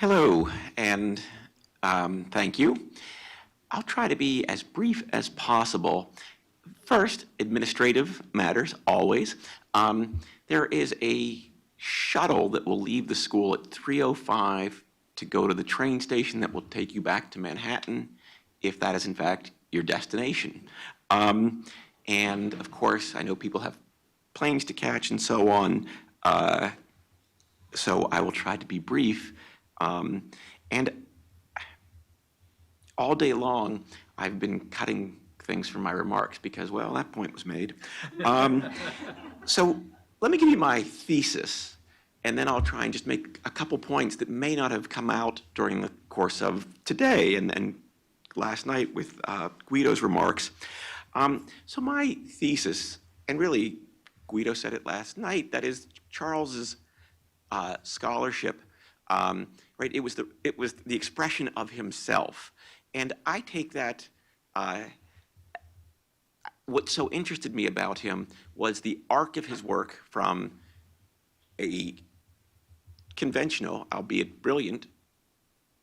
Hello, and thank you. I'll try to be as brief as possible. First, administrative matters, always. There is a shuttle that will leave the school at 3:05 to go to the train station that will take you back to Manhattan, if that is in fact your destination. And of course, I know people have planes to catch and so on, so I will try to be brief. And all day long, I've been cutting things from my remarks because, well, that point was made. So let me give you my thesis, and then I'll try and just make a couple points that may not have come out during the course of today and last night with Guido's remarks. So my thesis, and really Guido said it last night, that is Charles's scholarship, right? It was the expression of himself, and I take that. What so interested me about him was the arc of his work from a conventional, albeit brilliant,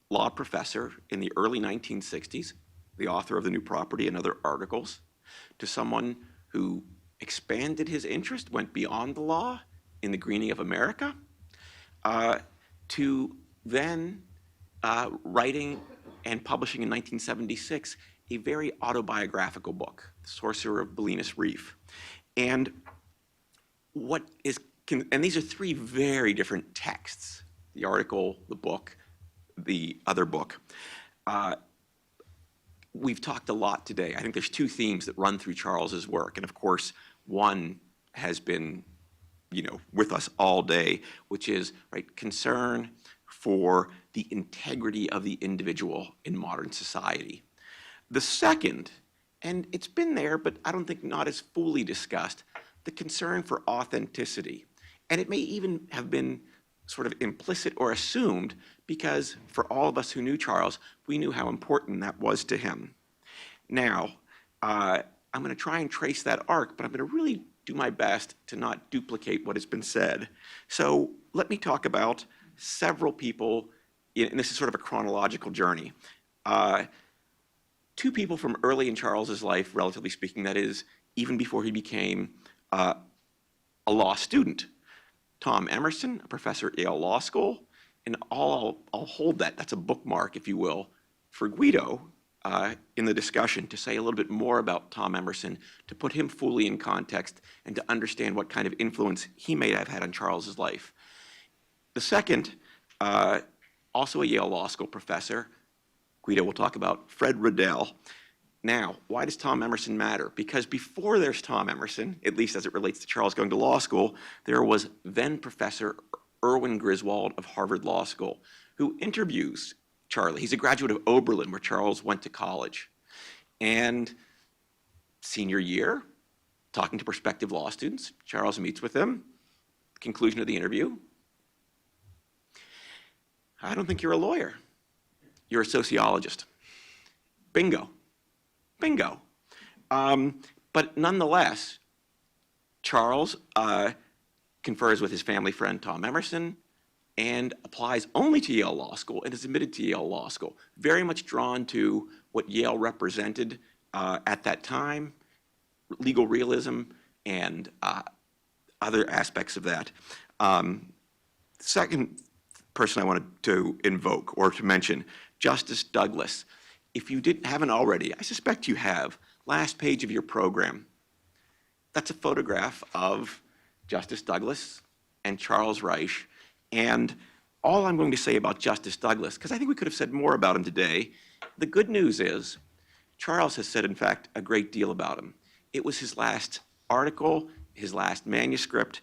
law professor in the early 1960s, the author of The New Property and other articles, to someone who expanded his interest, went beyond the law in the Greening of America, to then writing and publishing in 1976 a very autobiographical book, The Sorcerer of Bolinas Reef. And these are three very different texts: the article, the book, the other book. We've talked a lot today. I think there's two themes that run through Charles's work, and of course, one has been, with us all day, which is concern for the integrity of the individual in modern society. The second, and it's been there, but I don't think not as fully discussed, the concern for authenticity. And it may even have been sort of implicit or assumed because for all of us who knew Charles, we knew how important that was to him. Now, I'm going to try and trace that arc, but I'm going to really do my best to not duplicate what has been said. So let me talk about several people, and this is sort of a chronological journey. Two people from early in Charles's life, relatively speaking, that is, even before he became a law student. Tom Emerson, a professor at Yale Law School, and I'll hold that, that's a bookmark, if you will, for Guido in the discussion to say a little bit more about Tom Emerson, to put him fully in context and to understand what kind of influence he may have had on Charles's life. The second, also a Yale Law School professor, Guido will talk about Fred Riddell. Now, why does Tom Emerson matter? Because before there's Tom Emerson, at least as it relates to Charles going to law school, there was then Professor Erwin Griswold of Harvard Law School, who interviews Charlie. He's a graduate of Oberlin, where Charles went to college. And senior year, talking to prospective law students, Charles meets with them. Conclusion of the interview: I don't think you're a lawyer. You're a sociologist. Bingo. Bingo. But nonetheless, Charles confers with his family friend Tom Emerson and applies only to Yale Law School and is admitted to Yale Law School, very much drawn to what Yale represented at that time, legal realism and other aspects of that. Second person I wanted to invoke or to mention, Justice Douglas. If you haven't already, I suspect you have, last page of your program, that's a photograph of Justice Douglas and Charles Reich. And all I'm going to say about Justice Douglas, because I think we could have said more about him today, the good news is Charles has said, in fact, a great deal about him. It was his last article, his last manuscript,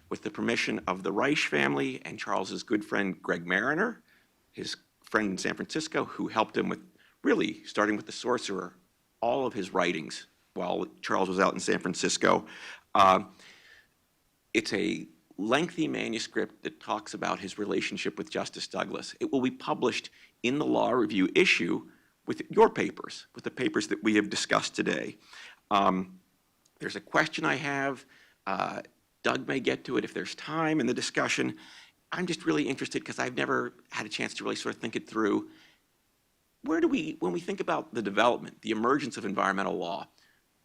with the permission of the Reich family and Charles's good friend Greg Mariner, his friend in San Francisco, who helped him with, really, starting with The Sorcerer, all of his writings while Charles was out in San Francisco. It's a lengthy manuscript that talks about his relationship with Justice Douglas. It will be published in the Law Review issue with your papers, with the papers that we have discussed today. There's a question I have. Doug may get to it if there's time in the discussion. I'm just really interested because I've never had a chance to really sort of think it through. When we think about the development, the emergence of environmental law,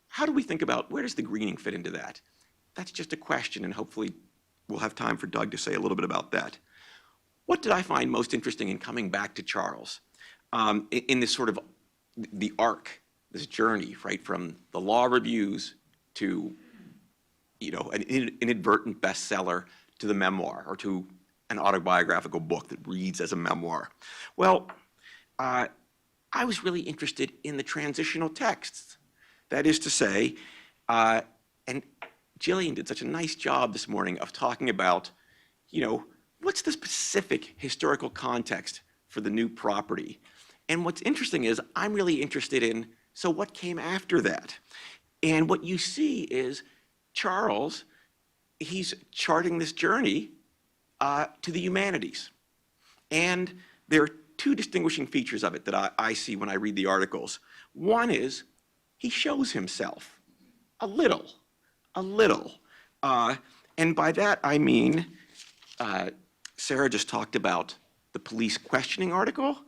how do we think about where does the greening fit into that? That's just a question, and hopefully we'll have time for Doug to say a little bit about that. What did I find most interesting in coming back to Charles in this sort of the arc, this journey, right, from the law reviews to, an inadvertent bestseller to the memoir or to an autobiographical book that reads as a memoir? Well, I was really interested in the transitional texts. That is to say, and Jillian did such a nice job this morning of talking about, what's the specific historical context for the new property? And what's interesting is I'm really interested in, so what came after that? And what you see is Charles, he's charting this journey to the humanities. And there are two distinguishing features of it that I see when I read the articles. One is he shows himself a little. And by that I mean, Sarah just talked about the police questioning article.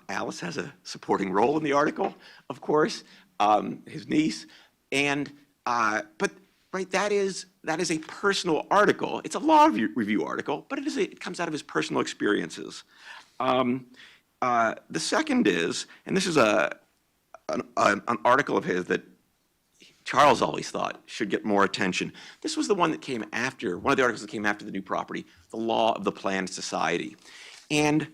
Alice has a supporting role in the article, of course, his niece. And, but right, that is a personal article. It's a law review article, but it comes out of his personal experiences. The second is, and this is an article of his that Charles always thought should get more attention. This was the one that came after, one of the articles that came after the new property, the law of the planned society. And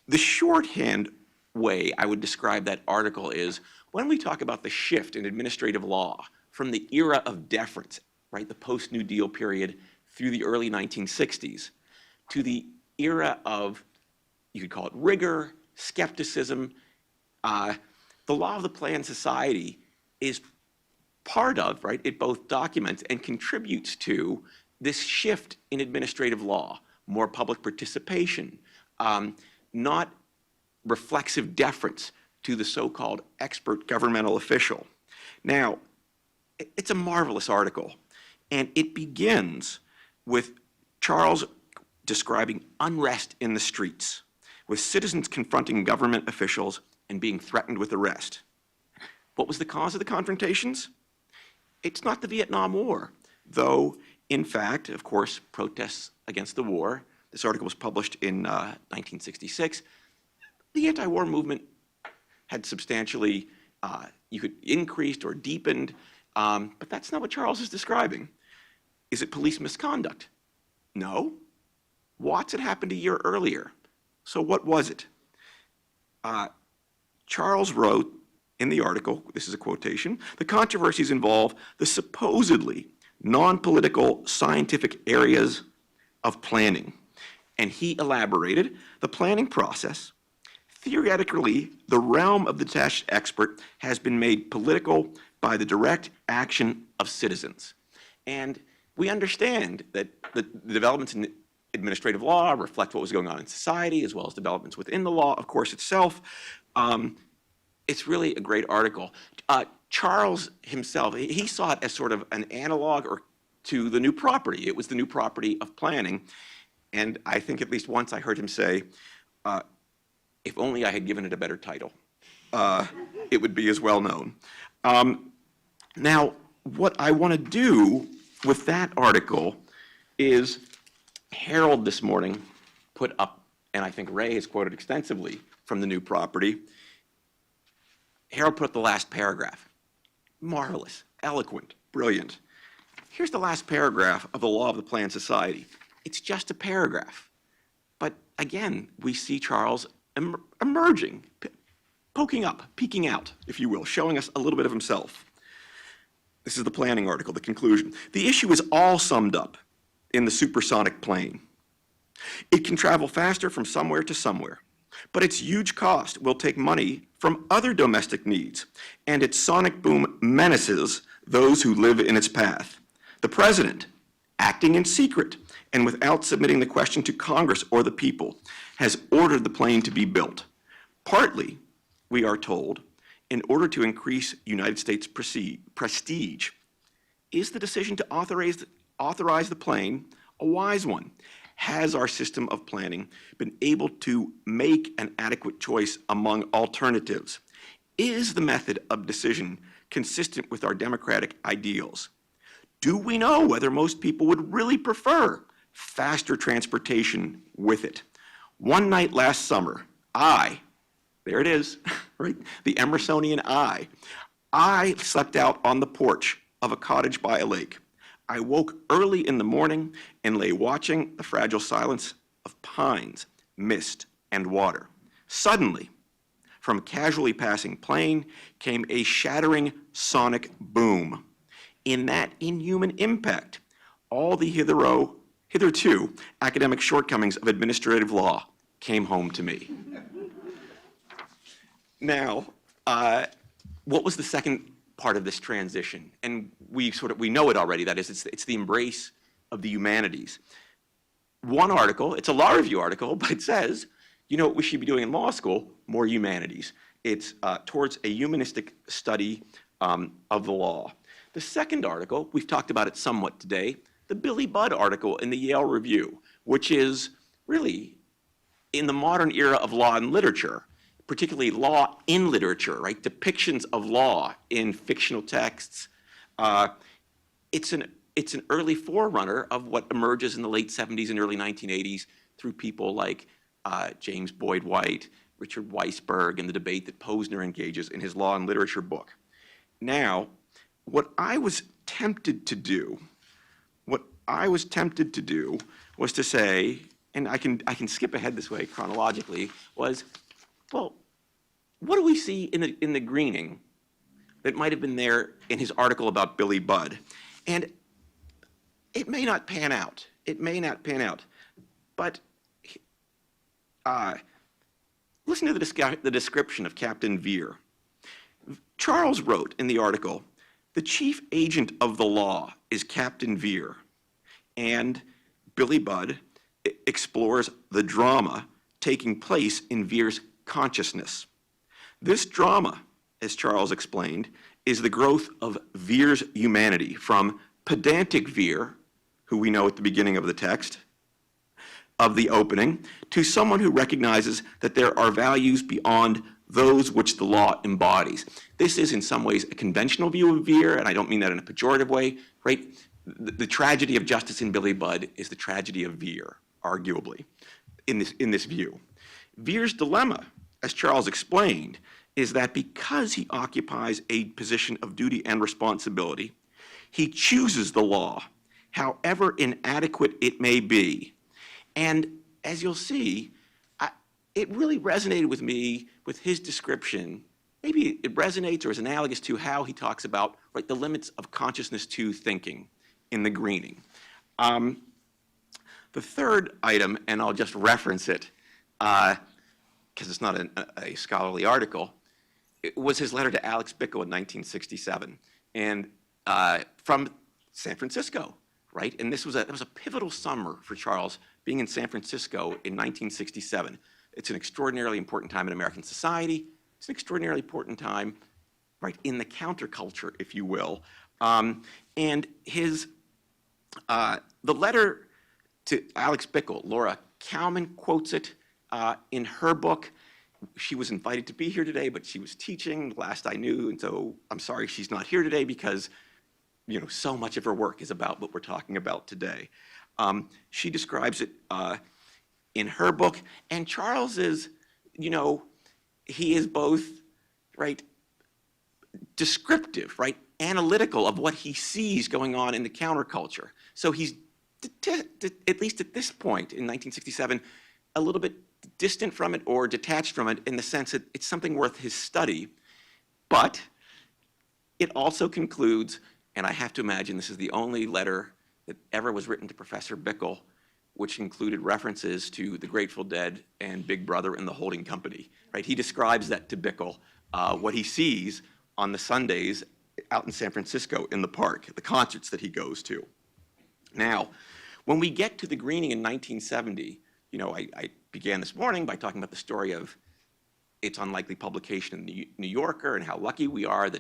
the shorthand way I would describe that article is when we talk about the shift in administrative law from the era of deference, right, the post-New Deal period through the early 1960s, to the era of, you could call it rigor, skepticism, the law of the planned society is part of, right, it both documents and contributes to this shift in administrative law, more public participation, not reflexive deference to the so-called expert governmental official. Now, it's a marvelous article, and it begins with Charles describing unrest in the streets, with citizens confronting government officials and being threatened with arrest. What was the cause of the confrontations? It's not the Vietnam War, though, in fact, of course, protests against the war. This article was published in 1966. The anti-war movement had substantially increased or deepened, but that's not what Charles is describing. Is it police misconduct? No. Watts had happened a year earlier. So what was it? Charles wrote in the article, this is a quotation, the controversies involve the supposedly non-political scientific areas of planning. And he elaborated the planning process. Theoretically, the realm of the detached expert has been made political by the direct action of citizens. And we understand that the developments in administrative law reflect what was going on in society, as well as developments within the law, of course, itself. It's really a great article. Charles himself, he saw it as sort of an analog to the new property. It was the new property of planning. And I think at least once I heard him say, if only I had given it a better title, it would be as well known. Now, what I want to do with that article is Harold this morning put up, and I think Ray has quoted extensively from the new property, Harold put up the last paragraph. Marvelous, eloquent, brilliant. Here's the last paragraph of the Law of the Planned Society. It's just a paragraph. But again, we see Charles emerging, poking up, peeking out, if you will, showing us a little bit of himself. This is the planning article, the conclusion. The issue is all summed up in the supersonic plane. It can travel faster from somewhere to somewhere, but its huge cost will take money from other domestic needs, and its sonic boom menaces those who live in its path. The president, acting in secret and without submitting the question to Congress or the people, has ordered the plane to be built. Partly, we are told, in order to increase United States prestige. Is the decision to authorize the plane a wise one? has our system of planning been able to make an adequate choice among alternatives? Is the method of decision consistent with our democratic ideals? Do we know whether most people would really prefer faster transportation with it? One night last summer, there it is, right? The Emersonian I slept out on the porch of a cottage by a lake. I woke early in the morning and lay watching the fragile silence of pines, mist, and water. Suddenly, from a casually passing plane came a shattering sonic boom. In that inhuman impact, all the hitherto academic shortcomings of administrative law came home to me. Now, what was the second part of this transition? And we know it already, that is, it's the embrace of the humanities. One article, it's a law review article, but it says, you know what we should be doing in law school? More humanities. It's towards a humanistic study of the law. The second article, we've talked about it somewhat today, the Billy Budd article in the Yale Review, which is really in the modern era of law and literature, particularly law in literature, right? Depictions of law in fictional texts. It's an early forerunner of what emerges in the late 70s and early 1980s through people like James Boyd White, Richard Weisberg, and the debate that Posner engages in his law and literature book. Now, what I was tempted to do was to say, and I can skip ahead this way chronologically, was, well, what do we see in the greening that might have been there in his article about Billy Budd? And it may not pan out. But listen to the description of Captain Vere. Charles wrote in the article, "The chief agent of the law is Captain Vere," and Billy Budd explores the drama taking place in Vere's consciousness. This drama, as Charles explained, is the growth of Vere's humanity from pedantic Vere, who we know at the beginning of the text, of the opening, to someone who recognizes that there are values beyond those which the law embodies. This is in some ways a conventional view of Vere, and I don't mean that in a pejorative way, right? The tragedy of justice in Billy Budd is the tragedy of Vere, arguably, in this view. Vere's dilemma, as Charles explained, is that because he occupies a position of duty and responsibility, he chooses the law, however inadequate it may be. And as you'll see, it really resonated with me with his description. Maybe it resonates or is analogous to how he talks about, right, the limits of consciousness to thinking in the greening. The third item, and I'll just reference it because it's not a scholarly article, it was his letter to Alex Bickle in 1967, and from San Francisco, right? And it was a pivotal summer for Charles, being in San Francisco in 1967. It's an extraordinarily important time in American society. It's an extraordinarily important time, right, in the counterculture, if you will. And the letter to Alex Bickle, Laura Cowman quotes it in her book. She was invited to be here today, but she was teaching last I knew, and so I'm sorry she's not here today because, you know, so much of her work is about what we're talking about today. She describes it in her book, and Charles is, you know, he is both, right, descriptive, right, analytical of what he sees going on in the counterculture. So he's, at least at this point in 1967, a little bit distant from it or detached from it in the sense that it's something worth his study, but it also concludes, and I have to imagine this is the only letter that ever was written to Professor Bickle, which included references to the Grateful Dead and Big Brother and the Holding Company, right? He describes that to Bickle, what he sees on the Sundays out in San Francisco in the park, the concerts that he goes to. Now, when we get to the greening in 1970, you know, I began this morning by talking about the story of its unlikely publication in the New Yorker and how lucky we are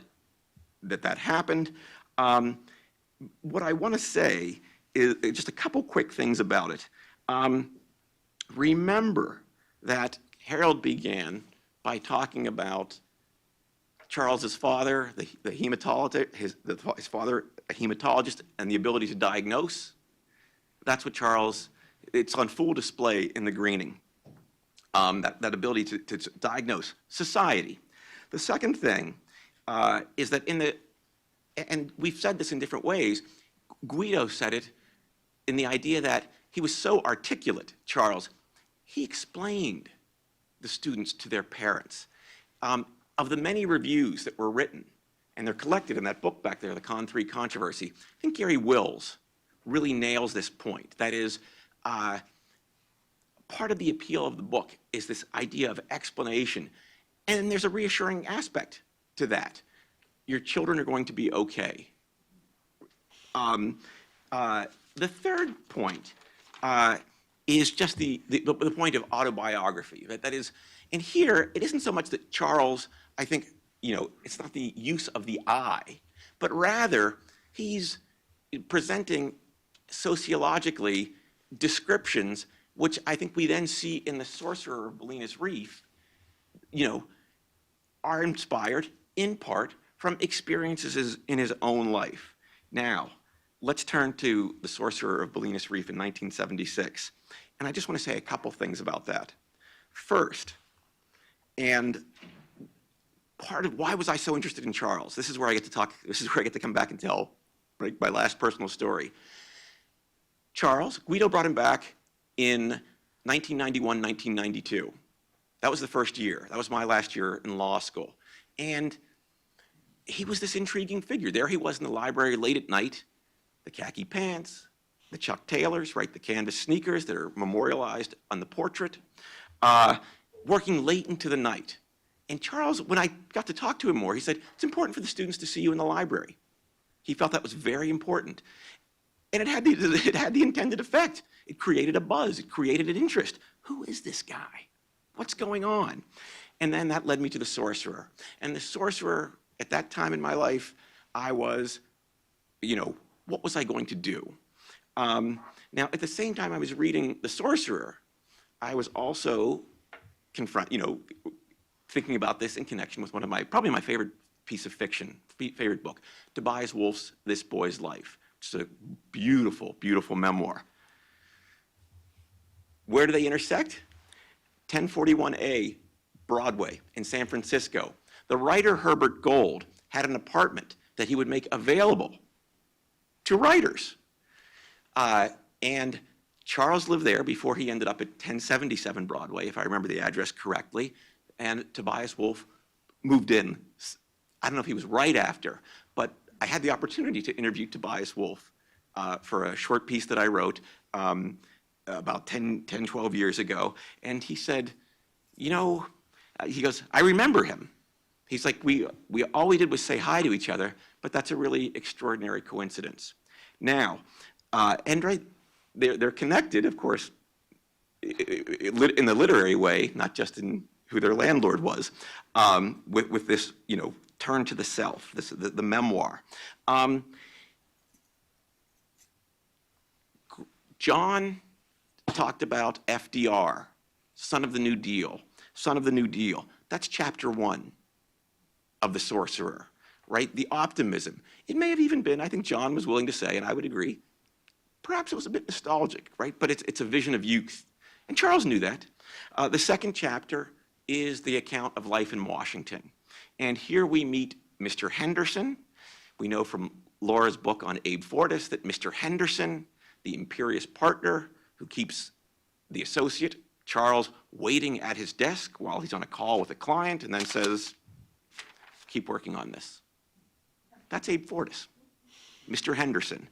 that happened. What I want to say is just a couple quick things about it. Remember that Harold began by talking about Charles's father, the hematologist, his father, a hematologist, and the ability to diagnose. That's what Charles, it's on full display in the greening, that ability to diagnose society. The second thing is that and we've said this in different ways, Guido said it in the idea that he was so articulate, Charles, he explained the students to their parents. Of the many reviews that were written, and they're collected in that book back there, the Con 3 Controversy, I think Gary Wills really nails this point. That is, part of the appeal of the book is this idea of explanation, and there's a reassuring aspect to that. Your children are going to be okay. The third point is just the point of autobiography. That is, and here, it isn't so much that Charles, I think, it's not the use of the I, but rather he's presenting sociologically descriptions, which I think we then see in the Sorcerer of Bolinas Reef, are inspired in part from experiences in his own life. Now, let's turn to the Sorcerer of Bolinas Reef in 1976. And I just want to say a couple things about that. First, and part of why was I so interested in Charles? This is where I get to talk, this is where I get to come back and tell my last personal story. Charles, Guido brought him back in 1991, 1992. That was the first year. That was my last year in law school. And he was this intriguing figure. There he was in the library late at night, the khaki pants, the Chuck Taylors, right, the canvas sneakers that are memorialized on the portrait, working late into the night. And Charles, when I got to talk to him more, he said, it's important for the students to see you in the library. He felt that was very important. And it had the intended effect. It created a buzz. It created an interest. Who is this guy? What's going on? And then that led me to the Sorcerer. And the Sorcerer, at that time in my life, I was, what was I going to do? Now, at the same time I was reading The Sorcerer, I was also thinking about this in connection with probably my favorite piece of fiction, favorite book, Tobias Wolff's This Boy's Life. It's a beautiful, beautiful memoir. Where do they intersect? 1041A Broadway in San Francisco. The writer Herbert Gold had an apartment that he would make available to writers. And Charles lived there before he ended up at 1077 Broadway, if I remember the address correctly. And Tobias Wolff moved in. I don't know if he was right after, but I had the opportunity to interview Tobias Wolff for a short piece that I wrote about 12 years ago. And he said, he goes, I remember him. He's like, all we did was say hi to each other, but that's a really extraordinary coincidence. Now, they're connected, of course, in the literary way, not just in who their landlord was, with this, turn to the self, the memoir. John talked about FDR, son of the New Deal, son of the New Deal. That's chapter 1 of The Sorcerer, right? The optimism. It may have even been, I think John was willing to say, and I would agree, perhaps it was a bit nostalgic, right? But it's a vision of youth. And Charles knew that. The second chapter is the account of life in Washington. And here we meet Mr. Henderson. We know from Laura's book on Abe Fortas that Mr. Henderson, the imperious partner who keeps the associate, Charles, waiting at his desk while he's on a call with a client and then says, keep working on this. That's Abe Fortas, Mr. Henderson.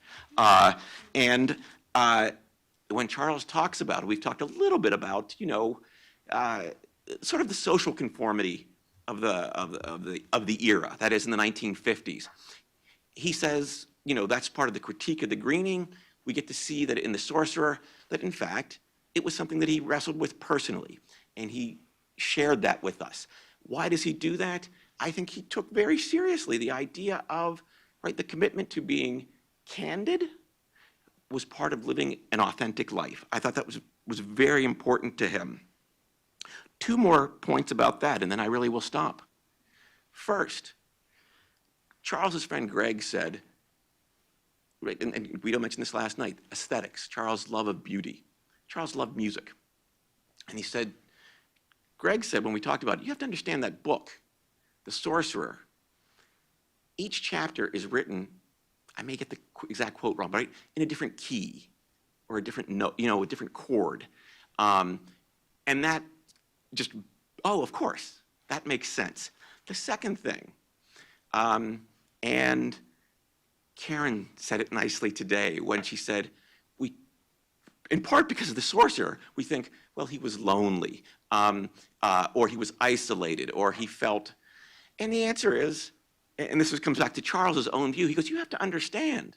When Charles talks about it, we've talked a little bit about, sort of the social conformity of the era, that is in the 1950s. He says, that's part of the critique of the greening. We get to see that in The Sorcerer, that in fact, it was something that he wrestled with personally, and he shared that with us. Why does he do that? I think he took very seriously the idea of, the commitment to being candid, was part of living an authentic life. I thought that was very important to him. Two more points about that, and then I really will stop. First, Charles's friend Greg said, right, and Guido mentioned this last night, aesthetics, Charles' love of beauty. Charles loved music. And he said, Greg said when we talked about it, you have to understand that book, The Sorcerer. Each chapter is written, I may get the exact quote wrong, but right, in a different key or a different note, a different chord. And that just, of course, that makes sense. The second thing, and Karen said it nicely today when she said, in part because of the sorcerer, we think, well, he was lonely, or he was isolated, or he felt, and the answer is, and this comes back to Charles's own view, he goes, you have to understand,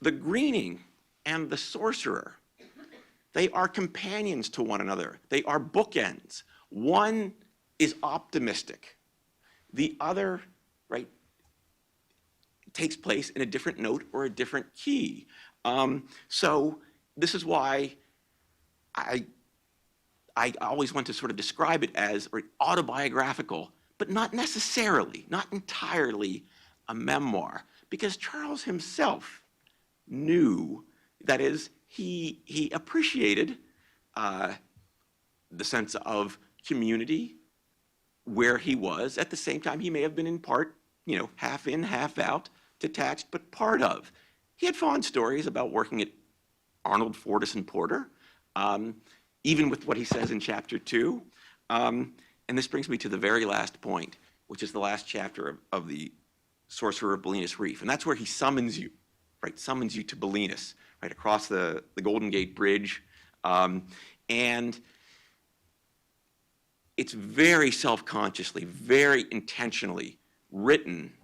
the greening and the sorcerer, they are companions to one another. They are bookends. One is optimistic. The other, right, takes place in a different note or a different key. So this is why I always want to sort of describe it as autobiographical, but not necessarily, not entirely a memoir, because Charles himself knew, that is, he appreciated the sense of community where he was. At the same time, he may have been in part, half in, half out, detached, but part of. He had fond stories about working at Arnold Fordyce Porter, even with what he says in chapter 2. And this brings me to the very last point, which is the last chapter of the Sorcerer of Bolinas Reef. And that's where he summons you, right? Summons you to Bolinas, right, across the Golden Gate Bridge. And it's very self-consciously, very intentionally written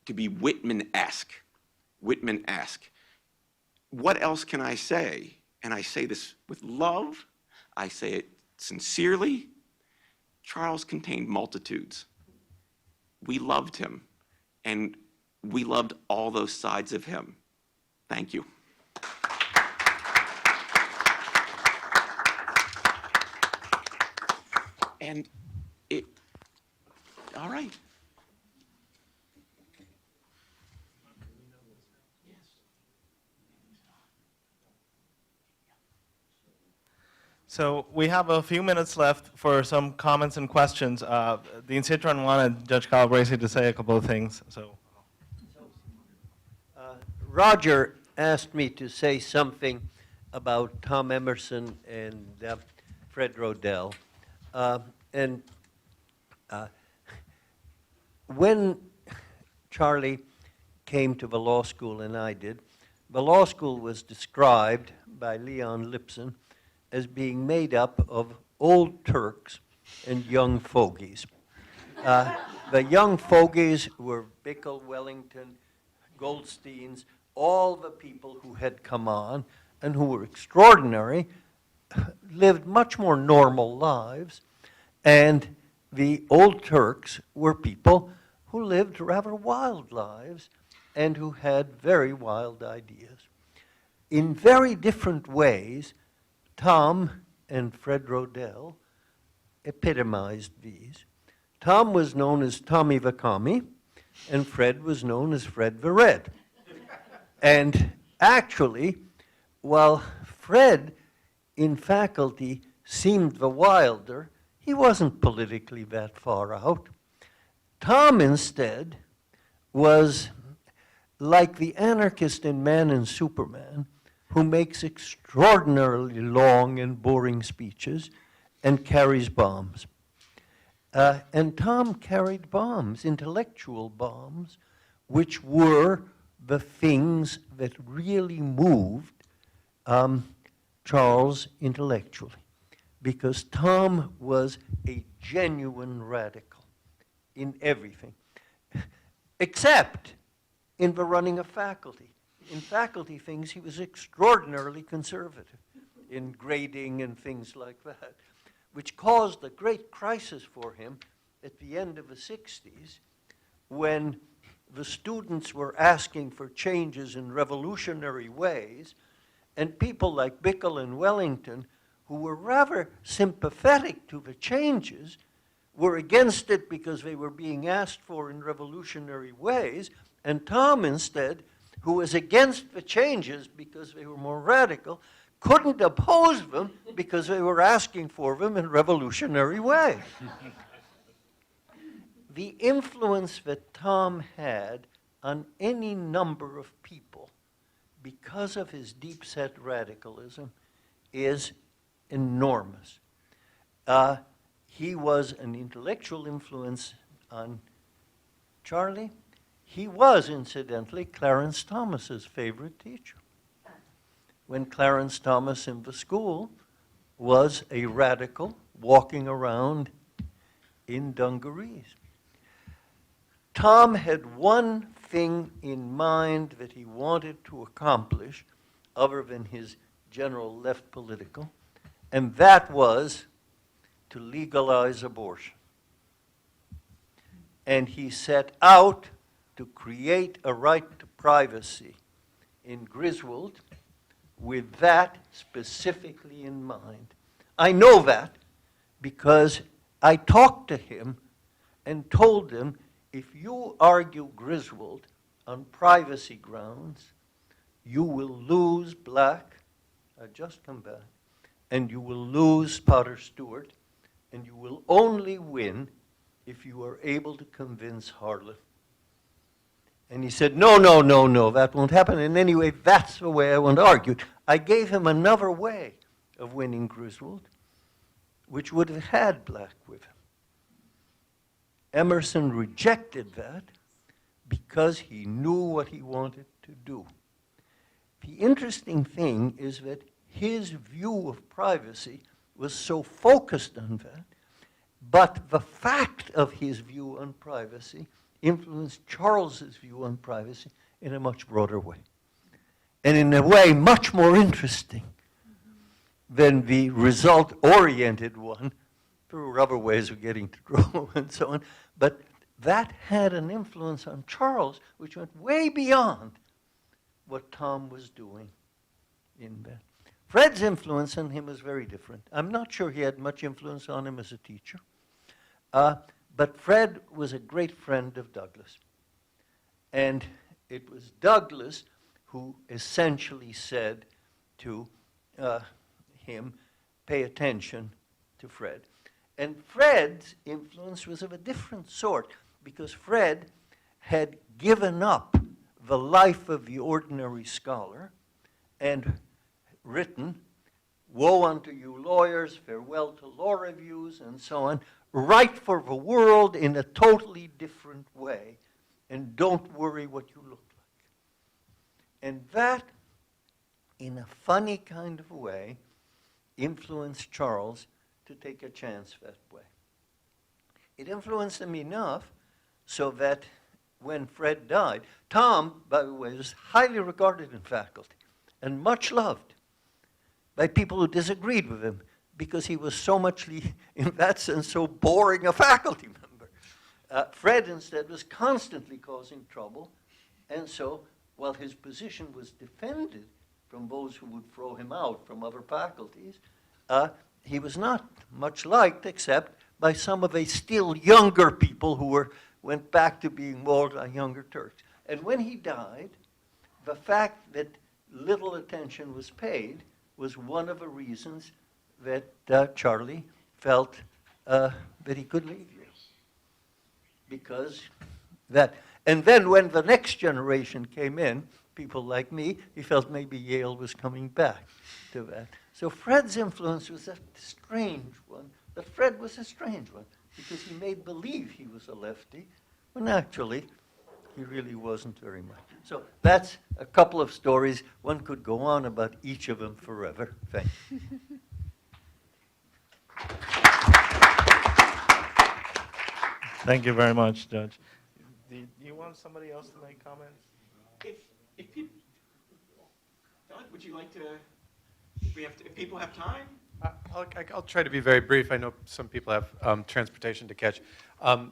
to be Whitman-esque. Whitman-esque. What else can I say? And I say this with love. I say it sincerely. Charles contained multitudes. We loved him, and we loved all those sides of him. Thank you. And all right. So we have a few minutes left for some comments and questions. Dean Citron wanted Judge Calabresi to say a couple of things. Rodger asked me to say something about Tom Emerson and Fred Rodell. When Charlie came to the law school, and I did, the law school was described by Leon Lipson as being made up of old Turks and young fogies. The young fogies were Bickle, Wellington, Goldsteins, all the people who had come on and who were extraordinary, lived much more normal lives, and the old Turks were people who lived rather wild lives and who had very wild ideas. In very different ways, Tom and Fred Rodell epitomized these. Tom was known as Tommy the Commie, and Fred was known as Fred the Red. And actually, while Fred in faculty seemed the wilder, he wasn't politically that far out. Tom instead was like the anarchist in Man and Superman, who makes extraordinarily long and boring speeches and carries bombs. And Tom carried bombs, intellectual bombs, which were the things that really moved Charles intellectually, because Tom was a genuine radical in everything, except in the running of faculty. In faculty things, he was extraordinarily conservative in grading and things like that, which caused a great crisis for him at the end of the 60s when the students were asking for changes in revolutionary ways, and people like Bickle and Wellington, who were rather sympathetic to the changes, were against it because they were being asked for in revolutionary ways, and Tom instead, who was against the changes because they were more radical, couldn't oppose them because they were asking for them in revolutionary ways. The influence that Tom had on any number of people because of his deep-set radicalism is enormous. He was an intellectual influence on Charlie. He was, incidentally, Clarence Thomas's favorite teacher. When Clarence Thomas in the school was a radical walking around in dungarees. Tom had one thing in mind that he wanted to accomplish other than his general left political, and that was to legalize abortion. And he set out to create a right to privacy in Griswold with that specifically in mind. I know that because I talked to him and told him, if you argue Griswold on privacy grounds, you will lose Black, just come back, and you will lose Potter Stewart, and you will only win if you are able to convince Harlan. And he said, no, no, no, no, that won't happen. And anyway, that's the way I want to argue. I gave him another way of winning Griswold, which would have had Black with him. Emerson rejected that because he knew what he wanted to do. The interesting thing is that his view of privacy was so focused on that, but the fact of his view on privacy influenced Charles's view on privacy in a much broader way, and in a way much more interesting than the result-oriented one. There were other ways of getting to grow and so on, but that had an influence on Charles which went way beyond what Tom was doing in that. Fred's influence on him was very different. I'm not sure he had much influence on him as a teacher, but Fred was a great friend of Douglas. And it was Douglas who essentially said to him, pay attention to Fred. And Fred's influence was of a different sort, because Fred had given up the life of the ordinary scholar and written, woe unto you lawyers, farewell to law reviews, and so on. Write for the world in a totally different way, and don't worry what you look like. And that, in a funny kind of way, influenced Charles to take a chance that way. It influenced him enough so that when Fred died, Tom, by the way, was highly regarded in faculty and much loved by people who disagreed with him because he was so muchly, in that sense, so boring a faculty member. Fred, instead, was constantly causing trouble, and so while his position was defended from those who would throw him out from other faculties, he was not much liked except by some of the still younger people who went back to being more like younger Turks. And when he died, the fact that little attention was paid was one of the reasons that Charlie felt that he could leave Yale. Because that, and then when the next generation came in, people like me, he felt maybe Yale was coming back to that. So Fred's influence was a strange one, but Fred was a strange one because he made believe he was a lefty, when actually he really wasn't very much. So that's a couple of stories. One could go on about each of them forever. Thank you. Thank you very much, Judge. Do you want somebody else to make comments? If people, Doug, would you like to? If people have time. I'll try to be very brief. I know some people have transportation to catch.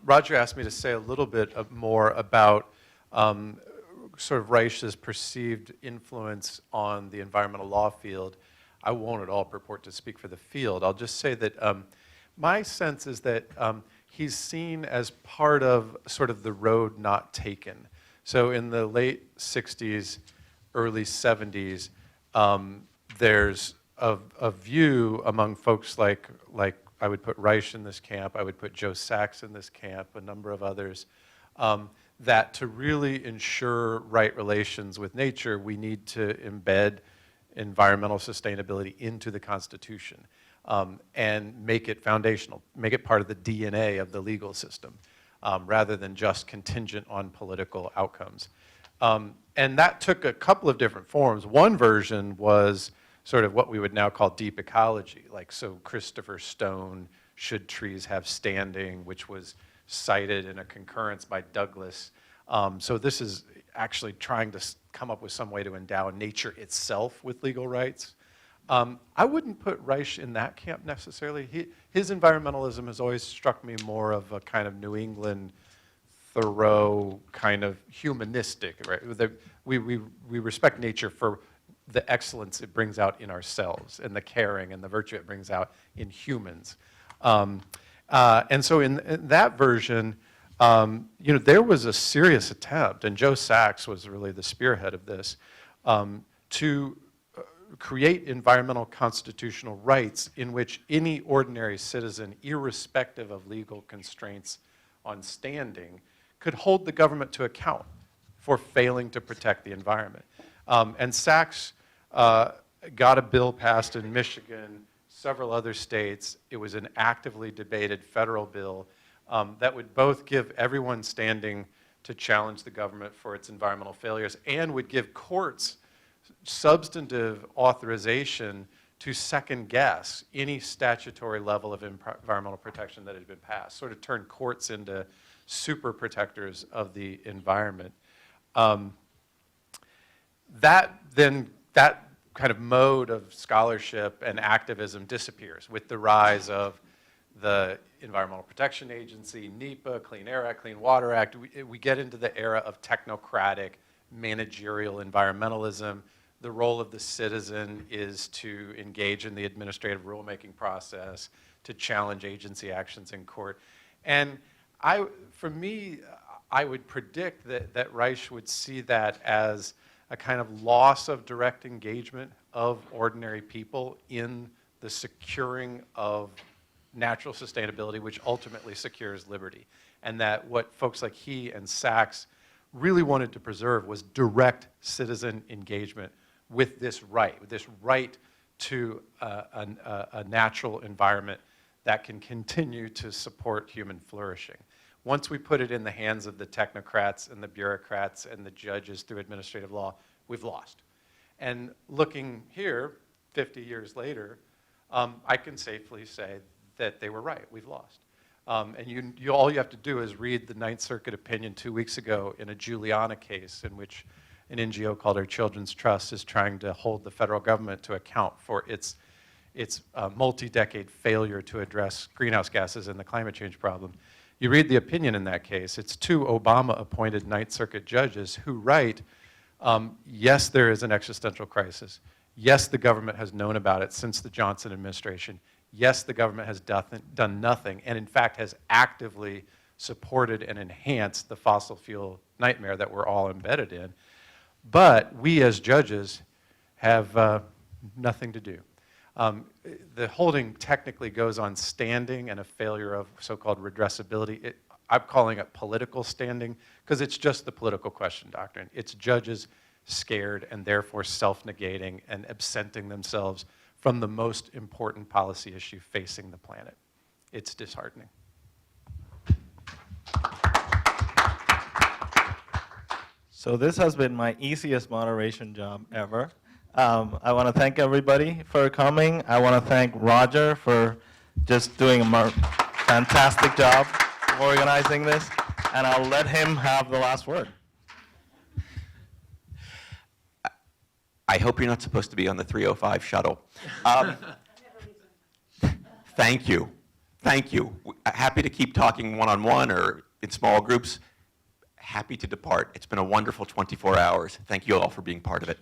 Rodger asked me to say a little bit more about sort of Reich's perceived influence on the environmental law field, I won't at all purport to speak for the field. I'll just say that my sense is that he's seen as part of sort of the road not taken. So in the late 60s, early 70s, there's a view among folks like I would put Reich in this camp, I would put Joe Sachs in this camp, a number of others, that to really ensure right relations with nature, we need to embed environmental sustainability into the Constitution and make it foundational, make it part of the DNA of the legal system, rather than just contingent on political outcomes. And that took a couple of different forms. One version was sort of what we would now call deep ecology, like so Christopher Stone, Should Trees Have Standing, which was cited in a concurrence by Douglas. So this is actually trying to come up with some way to endow nature itself with legal rights. I wouldn't put Reich in that camp necessarily. His environmentalism has always struck me more of a kind of New England, Thoreau, kind of humanistic, right? We respect nature for the excellence it brings out in ourselves and the caring and the virtue it brings out in humans. And so in that version, there was a serious attempt, and Joe Sachs was really the spearhead of this, to create environmental constitutional rights in which any ordinary citizen, irrespective of legal constraints on standing, could hold the government to account for failing to protect the environment. And Sachs got a bill passed in Michigan, several other states. It was an actively debated federal bill that would both give everyone standing to challenge the government for its environmental failures and would give courts substantive authorization to second guess any statutory level of environmental protection that had been passed, sort of turn courts into super protectors of the environment. That kind of mode of scholarship and activism disappears with the rise of the Environmental Protection Agency, NEPA, Clean Air Act, Clean Water Act. We get into the era of technocratic managerial environmentalism. The role of the citizen is to engage in the administrative rulemaking process, to challenge agency actions in court. And for me, I would predict that Reich would see that as a kind of loss of direct engagement of ordinary people in the securing of natural sustainability, which ultimately secures liberty. And that what folks like he and Sachs really wanted to preserve was direct citizen engagement with this right to a natural environment that can continue to support human flourishing. Once we put it in the hands of the technocrats and the bureaucrats and the judges through administrative law, we've lost. And looking here, 50 years later, I can safely say that they were right, we've lost. And all you have to do is read the Ninth Circuit opinion 2 weeks ago in a Juliana case in which an NGO called Our Children's Trust is trying to hold the federal government to account for its multi-decade failure to address greenhouse gases and the climate change problem. You read the opinion in that case, it's 2 Obama-appointed Ninth Circuit judges who write, yes, there is an existential crisis. Yes, the government has known about it since the Johnson administration. Yes, the government has done nothing, and in fact has actively supported and enhanced the fossil fuel nightmare that we're all embedded in. But we as judges have nothing to do. The holding technically goes on standing and a failure of so-called redressability. I'm calling it political standing because it's just the political question doctrine. It's judges scared and therefore self-negating and absenting themselves from the most important policy issue facing the planet. It's disheartening. So this has been my easiest moderation job ever. I want to thank everybody for coming. I want to thank Rodger for just doing a fantastic job of organizing this, and I'll let him have the last word. I hope you're not supposed to be on the 305 shuttle. Thank you. Thank you. Happy to keep talking one-on-one or in small groups. happy to depart. It's been a wonderful 24 hours. Thank you all for being part of it.